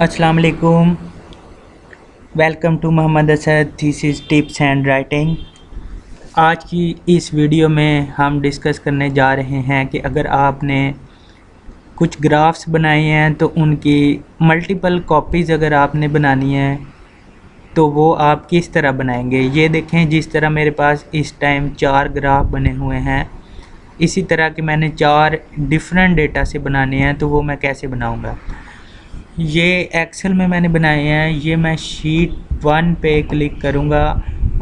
अस्सलाम वालेकुम। Welcome to Mohammad Asad. This is tips and writing. आज की इस वीडियो में हम डिस्कस करने जा रहे हैं कि अगर आपने कुछ ग्राफ्स बनाए हैं तो उनकी मल्टीपल कॉपीज़ अगर आपने बनानी है तो वो आप किस तरह बनाएंगे। ये देखें, जिस तरह मेरे पास इस टाइम 4 ग्राफ बने हुए हैं, इसी तरह के मैंने 4 डिफरेंट डेटा से बनाने हैं, तो वो मैं कैसे बनाऊंगा। ये एक्सेल में मैंने बनाए हैं। ये मैं शीट 1 पे क्लिक करूँगा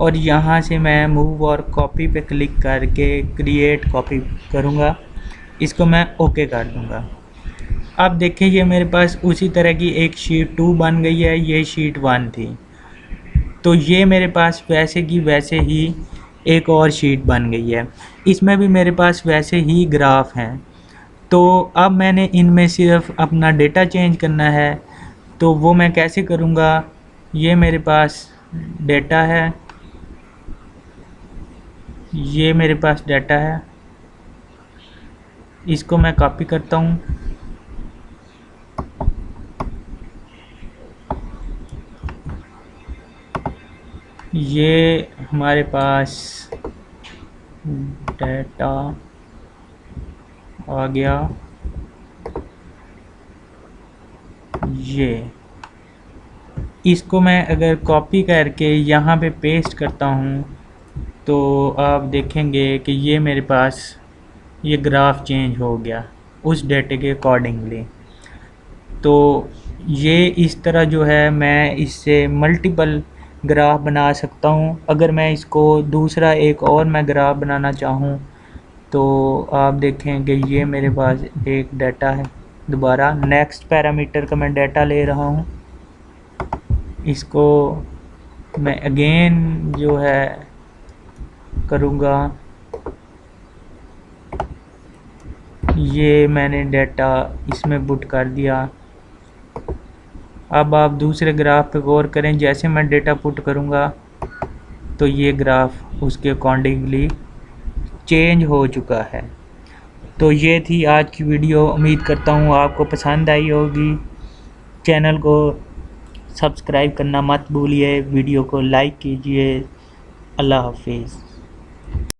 और यहाँ से मैं मूव और कॉपी पे क्लिक करके क्रिएट कॉपी करूँगा। इसको मैं ओके कर दूँगा। अब देखें, ये मेरे पास उसी तरह की एक शीट 2 बन गई है। ये शीट 1 थी, तो ये मेरे पास वैसे की वैसे ही एक और शीट बन गई है। इसमें भी मेरे पास वैसे ही ग्राफ हैं। तो अब मैंने इनमें सिर्फ अपना डेटा चेंज करना है, तो वो मैं कैसे करूँगा। ये मेरे पास डेटा है, ये मेरे पास डेटा है, इसको मैं कॉपी करता हूँ। ये हमारे पास डेटा आ गया। ये इसको मैं अगर कॉपी करके यहाँ पे पेस्ट करता हूँ तो आप देखेंगे कि ये मेरे पास ये ग्राफ चेंज हो गया उस डेटे के अकॉर्डिंगली। तो ये इस तरह जो है मैं इससे मल्टीपल ग्राफ बना सकता हूँ। अगर मैं इसको दूसरा एक और मैं ग्राफ बनाना चाहूँ तो आप देखें कि ये मेरे पास एक डाटा है। दोबारा नेक्स्ट पैरामीटर का मैं डाटा ले रहा हूँ। इसको मैं अगेन जो है करूँगा। ये मैंने डाटा इसमें पुट कर दिया। अब आप दूसरे ग्राफ पे गौर करें। जैसे मैं डेटा पुट करूँगा तो ये ग्राफ उसके अकॉर्डिंगली चेंज हो चुका है। तो ये थी आज की वीडियो। उम्मीद करता हूँ आपको पसंद आई होगी। चैनल को सब्सक्राइब करना मत भूलिए, वीडियो को लाइक कीजिए। अल्लाह हाफिज़।